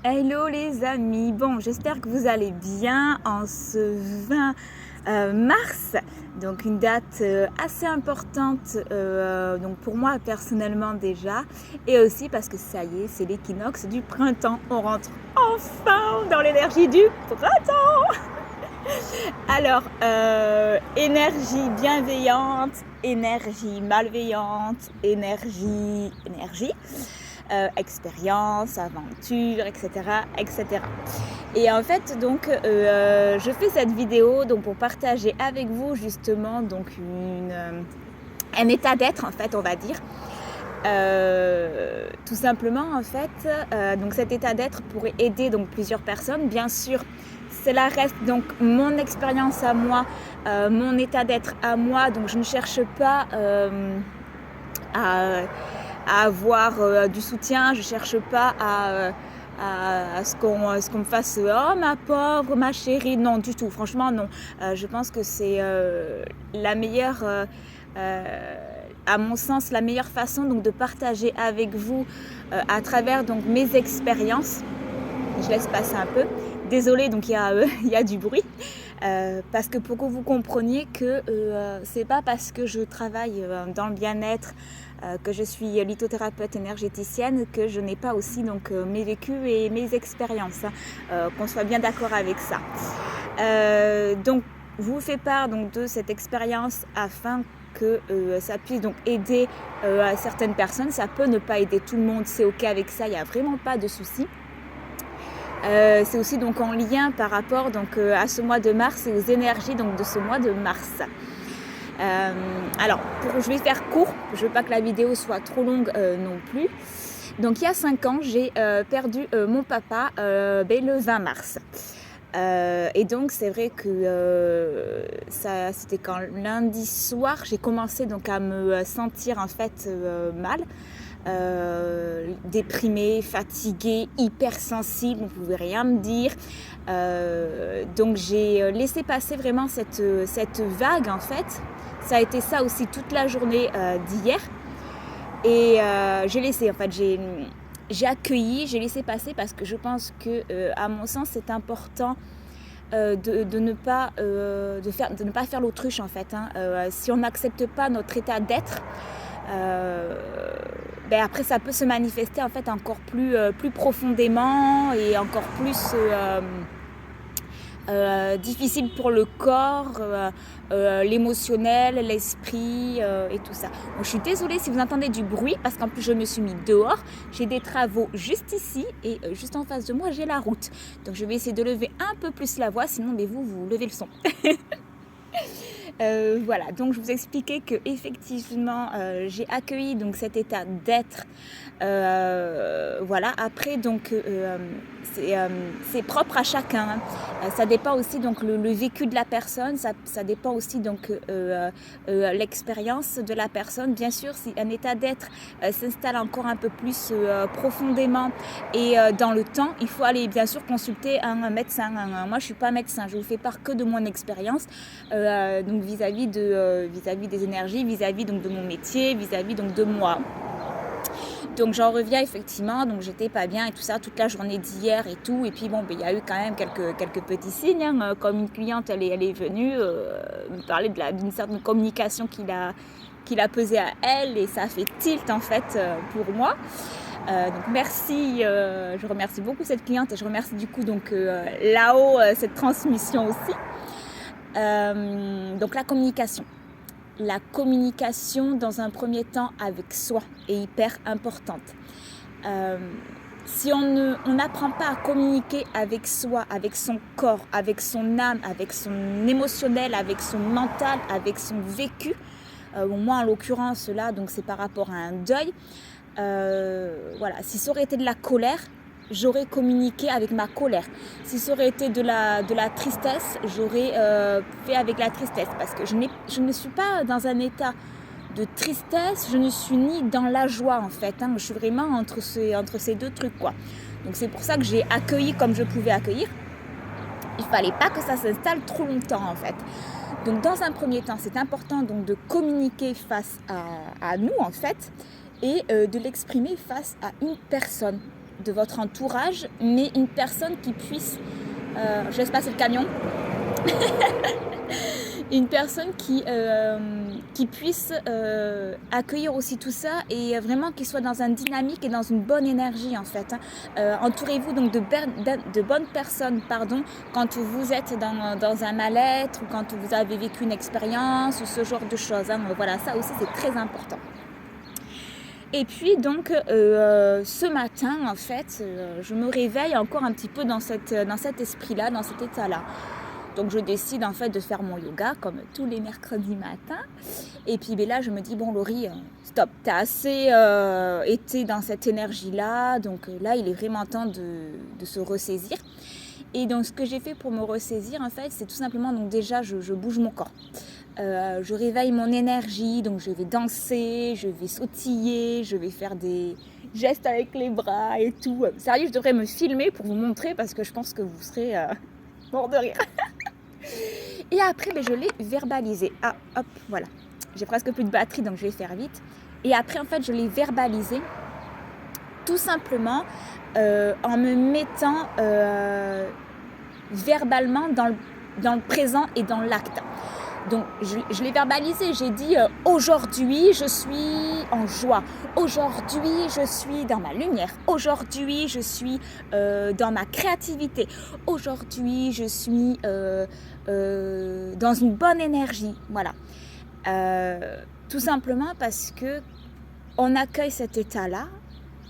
Hello les amis, bon j'espère que vous allez bien en ce 20 mars, donc une date assez importante donc pour moi personnellement déjà, et aussi parce que ça y est, c'est l'équinoxe du printemps, on rentre enfin dans l'énergie du printemps. Alors, énergie bienveillante, énergie malveillante, énergie, expérience, aventure, etc., etc. Et en fait, donc, je fais cette vidéo donc pour partager avec vous justement donc un état d'être en fait, on va dire. Tout simplement en fait, donc cet état d'être pourrait aider donc plusieurs personnes. Bien sûr, cela reste donc mon expérience à moi, mon état d'être à moi. Donc je ne cherche pas à avoir du soutien. Je cherche pas à ce qu'on me fasse oh ma pauvre, ma chérie. Non du tout. Franchement non. Je pense que c'est la meilleure. À mon sens, la meilleure façon donc de partager avec vous à travers donc mes expériences. Je laisse passer un peu. Désolée, donc il y a du bruit. Parce que pour que vous compreniez que c'est pas parce que je travaille dans le bien-être, que je suis lithothérapeute énergéticienne, que je n'ai pas aussi donc mes vécus et mes expériences. Qu'on soit bien d'accord avec ça. Donc, je vous fais part donc de cette expérience afin que ça puisse donc aider à certaines personnes. Ça peut ne pas aider tout le monde, c'est ok avec ça, il n'y a vraiment pas de souci. C'est aussi donc en lien par rapport donc à ce mois de mars et aux énergies donc de ce mois de mars. Alors, je vais faire court, je veux pas que la vidéo soit trop longue non plus. Donc il y a 5 ans, j'ai perdu mon papa le 20 mars. Et donc c'est vrai que ça c'était quand lundi soir j'ai commencé donc à me sentir en fait mal, déprimée, fatiguée, hypersensible, on ne pouvait rien me dire. Donc j'ai laissé passer vraiment cette vague en fait. Ça a été ça aussi toute la journée d'hier. Et j'ai laissé en fait, j'ai accueilli, j'ai laissé passer parce que je pense que, à mon sens, c'est important de ne pas faire l'autruche en fait. Si on n'accepte pas notre état d'être, après ça peut se manifester en fait encore plus profondément et encore plus difficile pour le corps, l'émotionnel, l'esprit et tout ça. Donc, je suis désolée si vous entendez du bruit parce qu'en plus je me suis mis dehors. J'ai des travaux juste ici et juste en face de moi j'ai la route. Donc je vais essayer de lever un peu plus la voix, sinon vous levez le son. Voilà, donc je vous expliquais que effectivement j'ai accueilli donc cet état d'être. Voilà, après donc c'est propre à chacun. Ça dépend aussi donc le vécu de la personne, ça dépend aussi donc l'expérience de la personne. Bien sûr, si un état d'être s'installe encore un peu plus profondément et dans le temps, il faut aller bien sûr consulter un médecin. Moi, je suis pas médecin, je vous fais part que de mon expérience, donc vis-à-vis des énergies, vis-à-vis donc de mon métier, vis-à-vis donc de moi. Donc j'en reviens effectivement, donc j'étais pas bien et tout ça toute la journée d'hier et tout, et puis bon, il y a eu quand même quelques petits signes, comme une cliente elle est venue me parler d'une certaine communication qu'il a pesé à elle, et ça a fait tilt en fait pour moi. Donc merci, je remercie beaucoup cette cliente, et je remercie du coup donc là-haut cette transmission aussi. Donc la communication. La communication dans un premier temps avec soi est hyper importante. Si on n'apprend pas à communiquer avec soi, avec son corps, avec son âme, avec son émotionnel, avec son mental, avec son vécu, moi en l'occurrence là donc c'est par rapport à un deuil, voilà, si ça aurait été de la colère, j'aurais communiqué avec ma colère. Si ça aurait été de la tristesse, j'aurais fait avec la tristesse. Parce que je ne suis pas dans un état de tristesse, je ne suis ni dans la joie en fait. Je suis vraiment entre ces deux trucs quoi. Donc c'est pour ça que j'ai accueilli comme je pouvais accueillir. Il ne fallait pas que ça s'installe trop longtemps en fait. Donc dans un premier temps, c'est important donc de communiquer face à nous en fait, et de l'exprimer face à une personne. de votre entourage, mais une personne qui puisse, je laisse passer le camion, une personne qui puisse accueillir aussi tout ça et vraiment qui soit dans une dynamique et dans une bonne énergie en fait. Entourez-vous donc de bonnes personnes quand vous êtes dans un mal-être ou quand vous avez vécu une expérience ou ce genre de choses. Voilà, ça aussi c'est très important. Et puis donc ce matin en fait je me réveille encore un petit peu dans cet esprit-là, dans cet état-là. Donc je décide en fait de faire mon yoga comme tous les mercredis matins. Et puis là je me dis bon Laurie, stop, t'as assez été dans cette énergie-là. Donc là il est vraiment temps de se ressaisir. Et donc ce que j'ai fait pour me ressaisir en fait c'est tout simplement donc déjà je bouge mon corps. Je réveille mon énergie, donc je vais danser, je vais sautiller, je vais faire des gestes avec les bras et tout. Sérieux, je devrais me filmer pour vous montrer parce que je pense que vous serez mort de rire. Et après, je l'ai verbalisé. Ah, hop, voilà. J'ai presque plus de batterie, donc je vais faire vite. Et après, en fait, je l'ai verbalisé tout simplement en me mettant verbalement dans le présent et dans l'acte. Donc, je l'ai verbalisé, j'ai dit aujourd'hui, je suis en joie. Aujourd'hui, je suis dans ma lumière. Aujourd'hui, je suis dans ma créativité. Aujourd'hui, je suis dans une bonne énergie. Voilà. Tout simplement parce que on accueille cet état-là.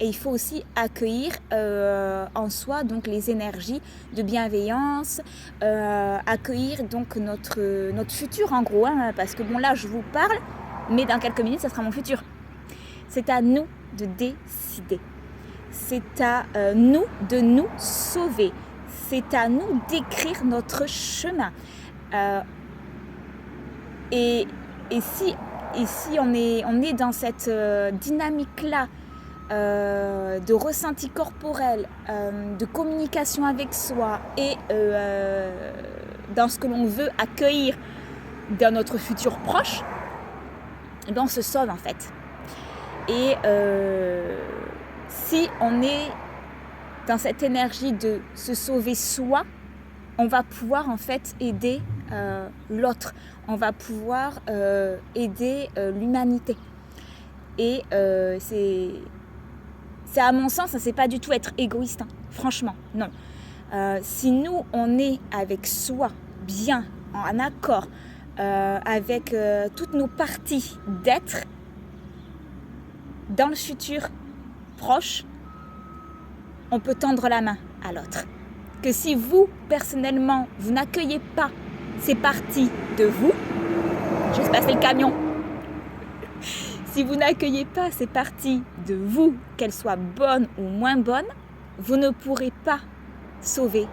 Et il faut aussi accueillir en soi donc les énergies de bienveillance, accueillir donc notre futur en gros, parce que bon là je vous parle, mais dans quelques minutes ça sera mon futur. C'est à nous de décider, c'est à nous de nous sauver, c'est à nous d'écrire notre chemin. Et si on est dans cette dynamique-là, de ressenti corporel, de communication avec soi et dans ce que l'on veut accueillir dans notre futur proche, on se sauve en fait. Et si on est dans cette énergie de se sauver soi, on va pouvoir en fait aider l'autre, on va pouvoir aider l'humanité. Et c'est à mon sens, ça c'est pas du tout être égoïste, franchement, non. Si nous, on est avec soi, bien, en accord, avec toutes nos parties d'être, dans le futur proche, on peut tendre la main à l'autre. Que si vous, personnellement, vous n'accueillez pas ces parties de vous, je laisse passer le camion. Si vous n'accueillez pas ces parties de vous, qu'elles soient bonnes ou moins bonnes, vous ne pourrez pas sauver,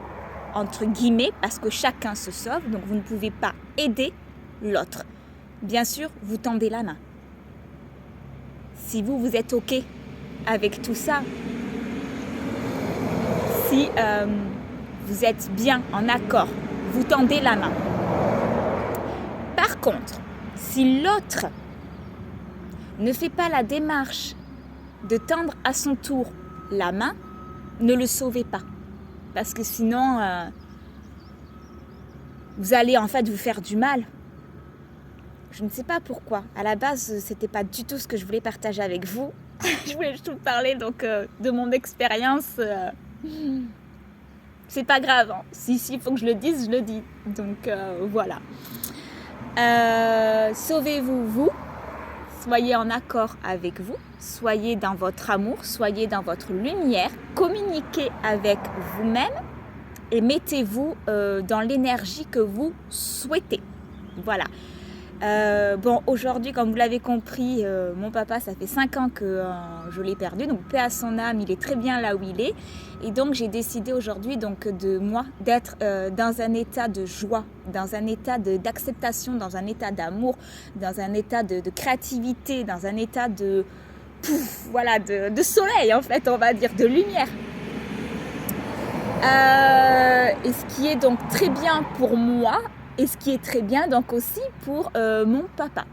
entre guillemets, parce que chacun se sauve, donc vous ne pouvez pas aider l'autre. Bien sûr, vous tendez la main. Si vous êtes OK avec tout ça, si vous êtes bien en accord, vous tendez la main. Par contre, si l'autre ne fait pas la démarche de tendre à son tour la main, ne le sauvez pas. Parce que sinon, vous allez en fait vous faire du mal. Je ne sais pas pourquoi. À la base, c'était pas du tout ce que je voulais partager avec vous. Je voulais juste vous parler donc, de mon expérience. C'est pas grave. Si il faut que je le dise, je le dis. Donc voilà. Sauvez-vous, vous. Soyez en accord avec vous, soyez dans votre amour, soyez dans votre lumière, communiquez avec vous-même et mettez-vous dans l'énergie que vous souhaitez. Voilà. Bon, aujourd'hui, comme vous l'avez compris, mon papa, ça fait 5 ans que je l'ai perdu, donc paix à son âme, il est très bien là où il est. Et donc, j'ai décidé aujourd'hui donc, d'être dans un état de joie, dans un état d'acceptation, dans un état d'amour, dans un état de créativité, dans un état de soleil, en fait, on va dire, de lumière. Et ce qui est donc très bien pour moi, et ce qui est très bien donc aussi pour mon papa.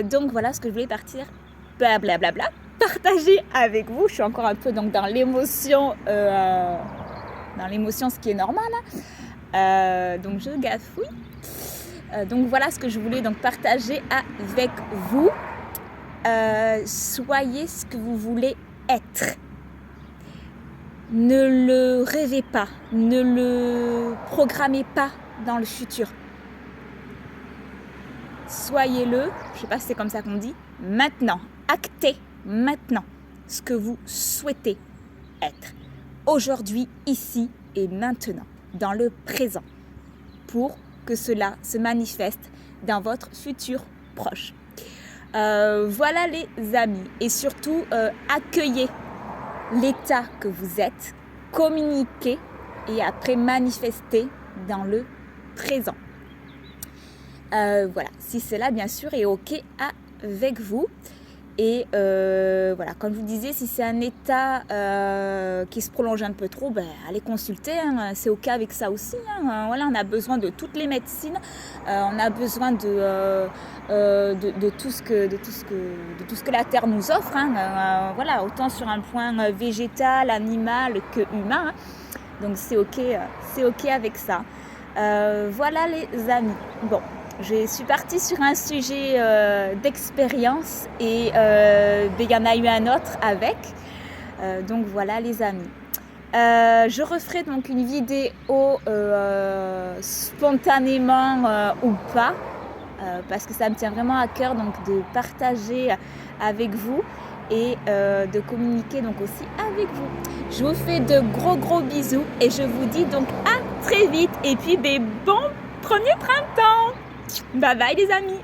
Donc voilà ce que je voulais partir, blablabla. partager avec vous. Je suis encore un peu donc dans l'émotion, ce qui est normal. Donc je gafouille. Donc voilà ce que je voulais donc partager avec vous. Soyez ce que vous voulez être. Ne le rêvez pas, ne le programmez pas dans le futur. Soyez-le, je ne sais pas si c'est comme ça qu'on dit, maintenant. Actez maintenant ce que vous souhaitez être. Aujourd'hui, ici et maintenant, dans le présent, pour que cela se manifeste dans votre futur proche. Voilà les amis, et surtout accueillez l'état que vous êtes, communiquez et après manifestez dans le présent. Voilà, si cela bien sûr est ok avec vous. Et voilà, comme je vous disais, si c'est un état qui se prolonge un peu trop, allez consulter, hein, c'est ok avec ça aussi. Hein, voilà, on a besoin de toutes les médecines, on a besoin de tout ce que la Terre nous offre. Hein, voilà, autant sur un point végétal, animal que humain. Hein, donc c'est ok avec ça. Voilà les amis. Bon. Je suis partie sur un sujet d'expérience et il y en a eu un autre avec. Donc voilà les amis. Je referai donc une vidéo spontanément ou pas. Parce que ça me tient vraiment à cœur donc, de partager avec vous et de communiquer donc aussi avec vous. Je vous fais de gros bisous et je vous dis donc à très vite. Et puis bon premier printemps. Bye bye les amis.